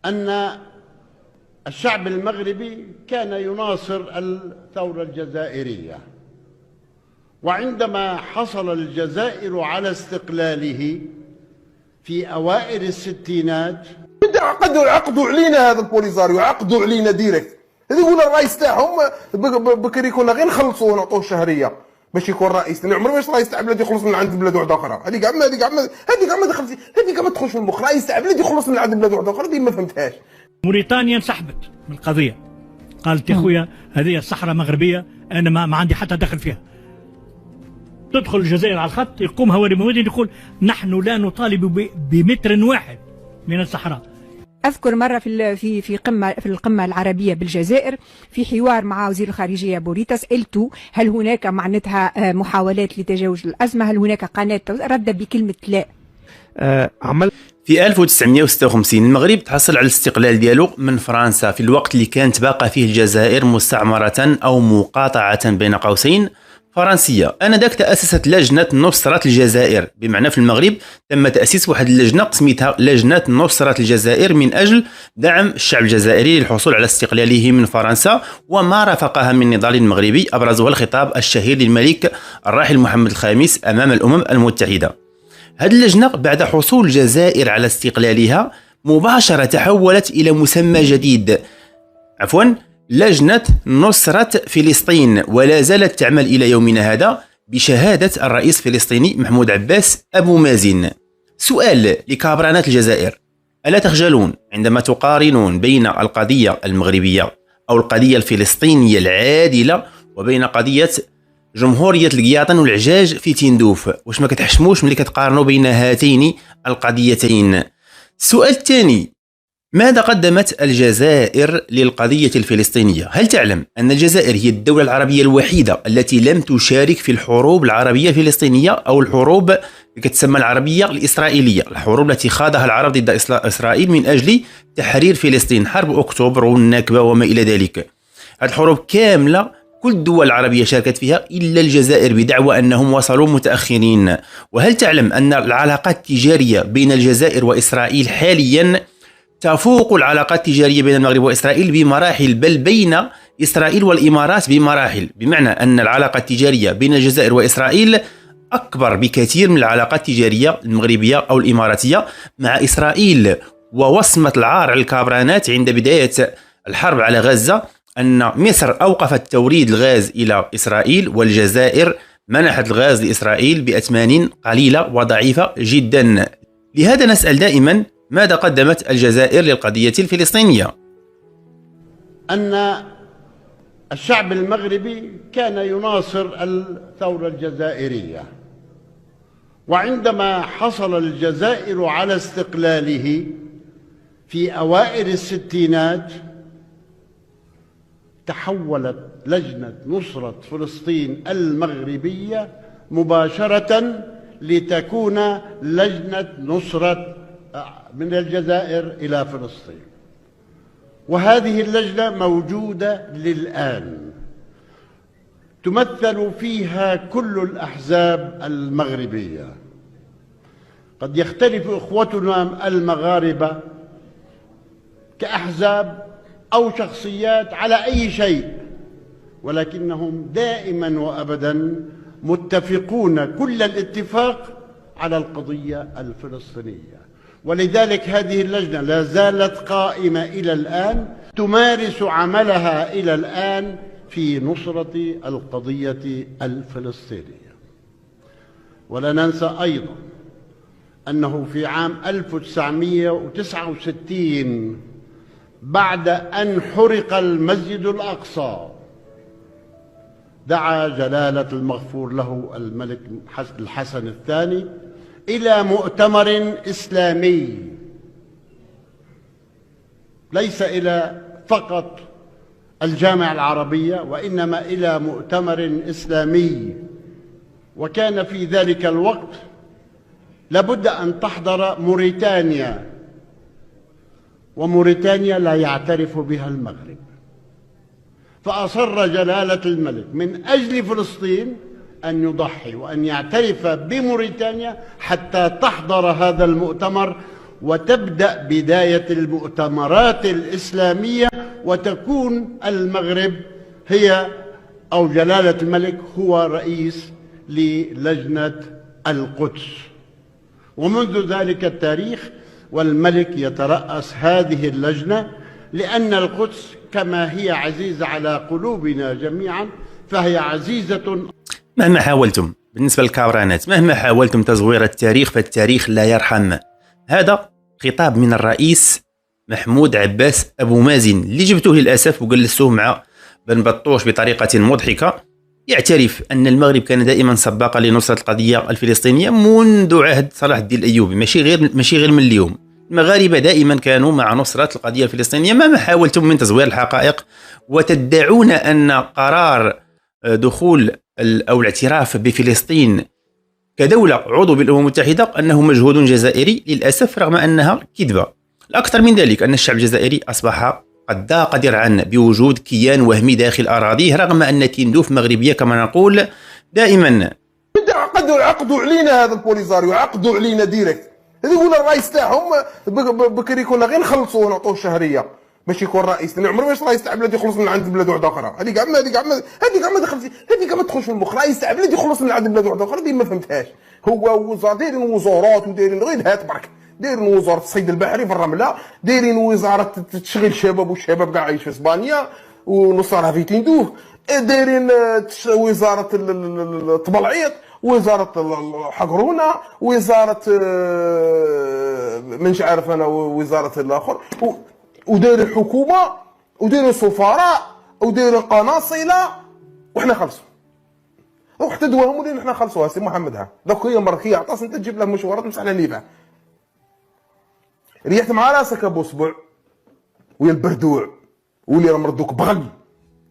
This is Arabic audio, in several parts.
أن الشعب المغربي كان يناصر الثورة الجزائرية، وعندما حصل الجزائر على استقلاله في أوائل الستينات عقدوا علينا هذا البوليزاريو، عقدوا علينا ديريكت. هذا يقول الرئيس تاعهم بكري كنا غير نخلصوه ونعطوه الشهريه باش يكون رئيس، لان عمره واش رئيس تاع بلاد يخلص من عند بلاد واحده اخرى. هذيك ما تدخلش في المخ. رئيس تاع بلاد يخلص من عند بلاد واحده اخرى، دي ما فهمتهاش. موريتانيا انسحبت من القضيه، قالت يا خويا هذه الصحراء مغربيه، انا ما عندي حتى دخل فيها. تدخل الجزائر على الخط، يقوم هواري موادين يقول نحن لا نطالب بمتر واحد من الصحراء. أذكر مرة في القمة العربية بالجزائر، في حوار مع وزير الخارجية بوريتا، سألته هل هناك معناتها محاولات لتجاوز الأزمة، هل هناك قناة، رد بكلمة لا. في 1956 المغرب تحصل على الاستقلال ديالو من فرنسا، في الوقت اللي كانت باقى فيه الجزائر مستعمرة أو مقاطعة بين قوسين فرنسية. آنذاك تأسست لجنة نصرة الجزائر، بمعنى في المغرب تم تأسيس واحد اللجنة سميتها لجنة نصرة الجزائر من أجل دعم الشعب الجزائري للحصول على استقلاله من فرنسا وما رافقها من نضال مغربي، أبرزها الخطاب الشهير للملك الراحل محمد الخامس أمام الأمم المتحدة. هذه اللجنة بعد حصول الجزائر على استقلالها مباشرة تحولت إلى مسمى جديد، لجنة نصرة فلسطين، ولا زالت تعمل إلى يومنا هذا بشهادة الرئيس الفلسطيني محمود عباس أبو مازن. سؤال لكابرانات الجزائر: ألا تخجلون عندما تقارنون بين القضية المغربية أو القضية الفلسطينية العادلة وبين قضية جمهورية القياطن والعجاج في تندوف؟ واش ما كتحشموش ملي كتقارنوا بين هاتين القضيتين؟ السؤال الثاني: ماذا قدمت الجزائر للقضية الفلسطينية؟ هل تعلم أن الجزائر هي الدولة العربية الوحيدة التي لم تشارك في الحروب العربية الفلسطينية أو الحروب اللي كتسمى العربية الإسرائيلية، الحروب التي خاضها العرب ضد إسرائيل من أجل تحرير فلسطين، حرب أكتوبر والنكبة وما إلى ذلك. هذه الحروب كاملة كل الدول العربية شاركت فيها إلا الجزائر بدعوى أنهم وصلوا متأخرين. وهل تعلم أن العلاقات التجارية بين الجزائر وإسرائيل حاليا تفوق العلاقات التجارية بين المغرب وإسرائيل بمراحل، بل بين إسرائيل والإمارات بمراحل، بمعنى أن العلاقة التجارية بين الجزائر وإسرائيل أكبر بكثير من العلاقات التجارية المغربية أو الإماراتية مع إسرائيل. ووصمة العار على الكابرانات عند بداية الحرب على غزة أن مصر أوقفت توريد الغاز إلى إسرائيل، والجزائر منحت الغاز لإسرائيل بأثمان قليلة وضعيفة جدا. لهذا نسأل دائما: ماذا قدمت الجزائر للقضية الفلسطينية؟ أن الشعب المغربي كان يناصر الثورة الجزائرية، وعندما حصل الجزائر على استقلاله في أوائل الستينات تحولت لجنة نصرة فلسطين المغربية مباشرة لتكون لجنة نصرة من الجزائر إلى فلسطين، وهذه اللجنة موجودة للآن، تمثل فيها كل الأحزاب المغربية. قد يختلف إخوتنا المغاربة كأحزاب أو شخصيات على أي شيء، ولكنهم دائما وأبدا متفقون كل الاتفاق على القضية الفلسطينية. ولذلك هذه اللجنة لا زالت قائمة إلى الآن، تمارس عملها إلى الآن في نصرة القضية الفلسطينية. ولا ننسى أيضا أنه في عام 1969 بعد أن حرق المسجد الأقصى دعا جلالة المغفور له الملك الحسن الثاني إلى مؤتمر إسلامي، ليس إلى فقط الجامعة العربية، وإنما إلى مؤتمر إسلامي. وكان في ذلك الوقت لابد أن تحضر موريتانيا، وموريتانيا لا يعترف بها المغرب، فأصر جلالة الملك من أجل فلسطين أن يضحي وأن يعترف بموريتانيا حتى تحضر هذا المؤتمر، وتبدأ بداية المؤتمرات الإسلامية، وتكون المغرب هي أو جلالة الملك هو رئيس للجنة القدس. ومنذ ذلك التاريخ والملك يترأس هذه اللجنة، لأن القدس كما هي عزيزة على قلوبنا جميعا فهي عزيزة. مهما حاولتم بالنسبة للكابرانات، مهما حاولتم تزوير التاريخ فالتاريخ لا يرحم. هذا خطاب من الرئيس محمود عباس أبو مازن اللي جبتوه للأسف وجلستوه مع بن بطوش بطريقة مضحكة. يعترف أن المغرب كان دائما سباقا لنصرة القضية الفلسطينية منذ عهد صلاح الدين الأيوبي، ماشي غير من اليوم. المغاربة دائما كانوا مع نصرة القضية الفلسطينية مهما حاولتم من تزوير الحقائق، وتدعون أن قرار دخول أو الاعتراف بفلسطين كدولة عضو بالأمم المتحدة أنه مجهود جزائري، للأسف رغم أنها كذبة. الأكثر من ذلك أن الشعب الجزائري أصبح قد ضاق درعا بوجود كيان وهمي داخل أراضيه، رغم أن تندوف مغربية كما نقول دائما. عقدوا علينا هذا البوليزاريو، عقدوا علينا ديريكت. هذا يقول الرئيس تاعهم بكري كنا غير نخلصوه ونعطوه الشهريه باش يكون رئيس. عمره ما رئيس تاع بلاد يخلص من عند بلاد واحده اخرى. هذيك كاع ما دخلتي، هذيك كاع ما تدخلش في المخ. رئيس تاع بلاد يخلص من عند بلاد واحده اخرى، دي ما فهمتهاش. هو وزاره دايرين وزارات ودايرين غير هات برك، دايرين وزاره الصيد البحري في الرمله، دايرين وزاره تشغيل الشباب والشباب كاع عايش في اسبانيا ونصرها في تندوف، دايرين وزاره الطبلعيط، وزاره الحقرونه، وزاره منش عارف انا، وزاره الاخر، ودايرين حكومه، ودايرين سفراء، ودايرين قناصله، وحنا خلصوا. وحتى دواهم ولينا حنا خلصوها. سي محمد ها دوك هي مركيه عطاس انت تجيب له مشوارات مسح على نيفه. ريحت مع راسك ابو اسبوع ويا البردوع واللي راهم ردوك بغل،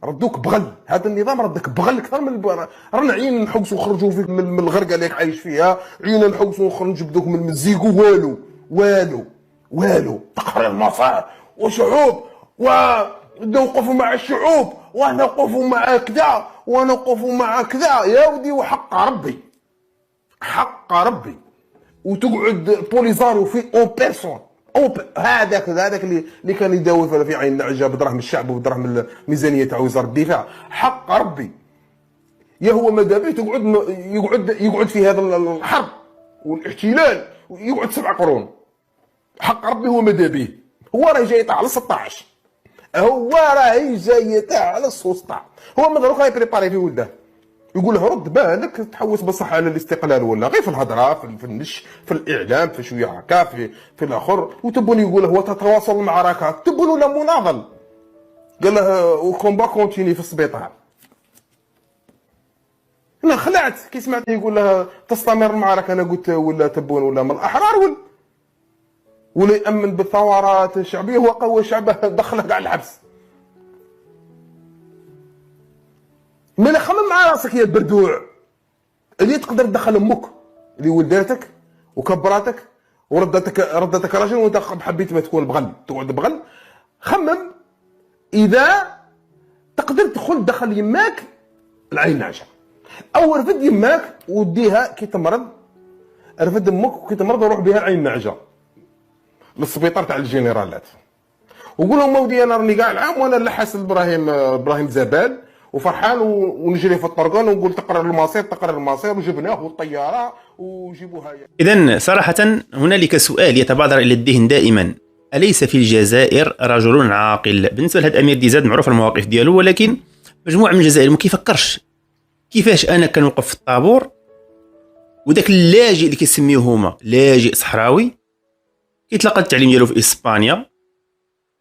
ردوك بغل. هذا النظام ردك بغل اكثر من رانا عين نحوسوا ونخرجوا فيك من الغرقه اللي عايش فيها، عين نحوسوا ونخرجوا نجبدوك من المزيق، والو تقرير مصائر وشعوب ونوقفوا مع الشعوب ونوقفوا مع كذا ونوقفوا مع كذا. يا ودي وحق ربي، حق ربي. وتقعد بوليزاريو في اون بيرسون، هذاك اللي كان يداوي في عين النعجه بدراهم الشعب وبدراهم الميزانيه تاع وزاره الدفاع. حق ربي يا هو ماذا به يقعد في هذا الحرب والاحتلال يقعد 7 قرون. حق ربي هو ماذا به. هو راه جاي يطلع على 16، هو راه جاي يطلع على 16. هو مدروك راهي بريباري في ولده، يقول له رد بالك تحوس بصح على الاستقلال ولا غير في الهضره في النش في الاعلام في شويه هكا في الاخر. وتبون يقول له هو تتواصل المعركه، تبون ولا مناضل. قال له وكومبا كونتيني في السبيطار. انا خلعت كي سمعت يقول له تستمر المعركه. انا قلت ولا تبون ولا من الاحرار ولا يامن بالثورات الشعبيه. هو قوى شعبه دخله كاع الحبس. ما خمم مع راسك يا البردوع اللي تقدر تدخل امك اللي ولداتك وكبراتك وردتك راجل وانت حبيت ما تكون بغل تقعد بغل. خمم اذا تقدر تدخل يماك العين نعشه او رفد يماك وديها كي تمرض، رفد امك وكي تمرض وروح بها العين نعجه للسبيطار تاع الجنرالات وقول لهم ودي انا راني كاع العام وانا لحس ابراهيم زبال وفرحان ونجري في الطرقان ونقول تقرر المصير وجبناه والطياره وجيبوها. اذا صراحه هنالك سؤال يتبادر الى الذهن دائما: اليس في الجزائر رجل عاقل؟ بالنسبه لهذا الامير ديزاد معروف المواقف ديالو، ولكن مجموعه من الجزائر ما كيفكرش كيفاش انا كنوقف في الطابور وداك اللاجئ اللي كيسميوه هما لاجئ صحراوي كيتلقى التعليم ديالو في اسبانيا،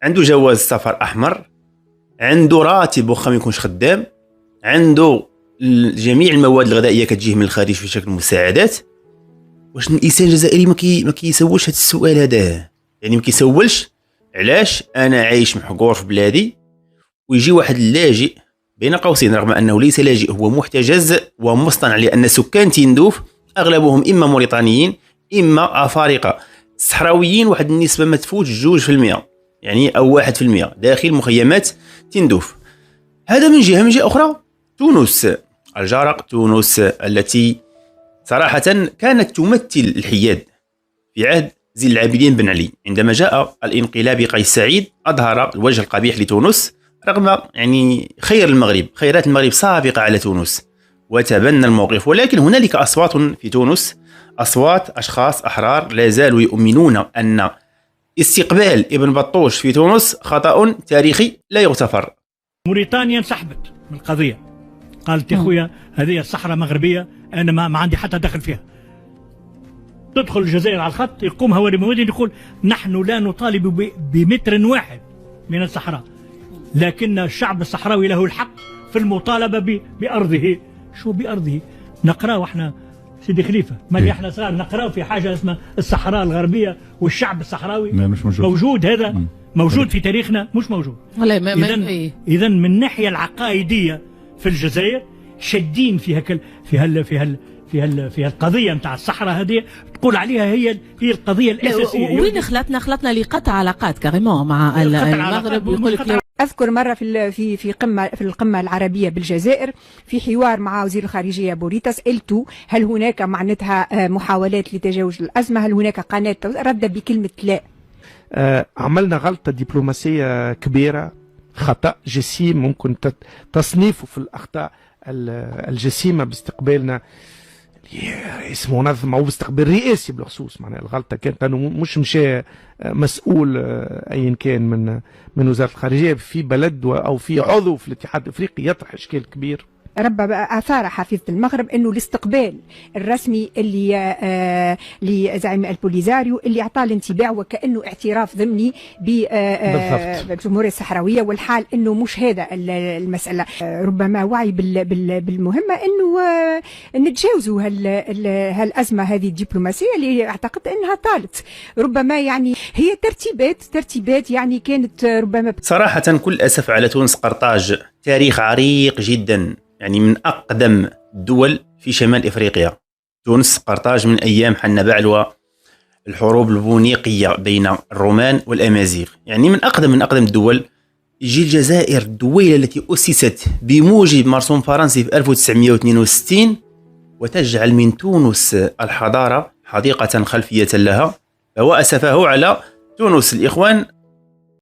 عنده جواز سفر احمر، عنده راتب واخا ما يكونش خدام، عنده جميع المواد الغذائيه كتجيه من الخارج في شكل مساعدات. واش الانسان الجزائري ما كيسولش هذا السؤال هذا؟ يعني ما كيسولش علاش انا عايش محقور في بلادي ويجي واحد اللاجئ بين قوسين رغم انه ليس لاجئ هو محتجز ومصطنع، لان سكان تندوف اغلبهم اما موريتانيين اما افارقه. الصحراويين واحد النسبه ما تفوتش 2% يعني او 1% داخل مخيمات تندوف. هذا من جهه اخرى تونس الجارق، تونس التي صراحه كانت تمثل الحياد في عهد زين العابدين بن علي. عندما جاء الانقلاب قيس سعيد أظهر الوجه القبيح لتونس رغم يعني خيرات المغرب سابقة على تونس، وتبنى الموقف. ولكن هنالك أصوات في تونس، أصوات أشخاص أحرار لا زالوا يؤمنون أن استقبال ابن بطوش في تونس خطأ تاريخي لا يغتفر. موريتانيا انسحبت من القضية، قالت يا خويا هذه الصحراء مغربية أنا ما عندي حتى دخل فيها. تدخل الجزائر على الخط يقوم هواري موادين يقول نحن لا نطالب بمتر واحد من الصحراء، لكن الشعب الصحراوي له الحق في المطالبة بأرضه. شو بأرضه؟ نقرأه احنا سيدي خليفة، ما احنا صار نقرأه في حاجة اسمها الصحراء الغربية والشعب الصحراوي. مش موجود هذا موجود في تاريخنا، مش موجود. إذا من الناحية العقائدية في الجزائر شادين في القضية نتاع الصحراء هذه، تقول عليها هي القضية الأساسية. وين خلطنا لقطع علاقات كاريمون مع المغرب. ويقول لك أذكر مرة في القمة العربية بالجزائر في حوار مع وزير الخارجية بوريتاس قلت هل هناك معناتها محاولات لتجاوز الأزمة؟ هل هناك قناة؟ رد بكلمة لا. عملنا غلطة دبلوماسية كبيرة، خطأ جسيم ممكن تصنيفه في الأخطاء الجسيمة باستقبالنا رئيس منظمة أو باستقبال رئاسي بالخصوص. معناها الغلطة كانت أنه مش مشى مسؤول أيا كان من وزارة الخارجية في بلد أو في عضو في الاتحاد الأفريقي يطرح إشكال كبير. ربما اثار حفيظه المغرب انه الاستقبال الرسمي اللي لزعيم البوليزاريو اللي اعطاه الانطباع وكانه اعتراف ضمني بالجمهوريه الصحراويه، والحال انه مش هذا المساله. ربما وعي بالمهمه انه نتجاوزوا هالازمه هذه الدبلوماسيه اللي اعتقد انها طالت. ربما يعني هي ترتيبات يعني كانت ربما صراحه كل اسف على تونس. قرطاج تاريخ عريق جدا، يعني من أقدم الدول في شمال إفريقيا. تونس قرطاج من أيام حنا بعلوى، الحروب البونيقية بين الرومان والأمازيغ، يعني من أقدم الدول. يجي الجزائر الدويلة التي أسست بموجب مرسوم فرنسي في 1962 وتجعل من تونس الحضارة حديقة خلفية لها. فهو أسفه على تونس الإخوان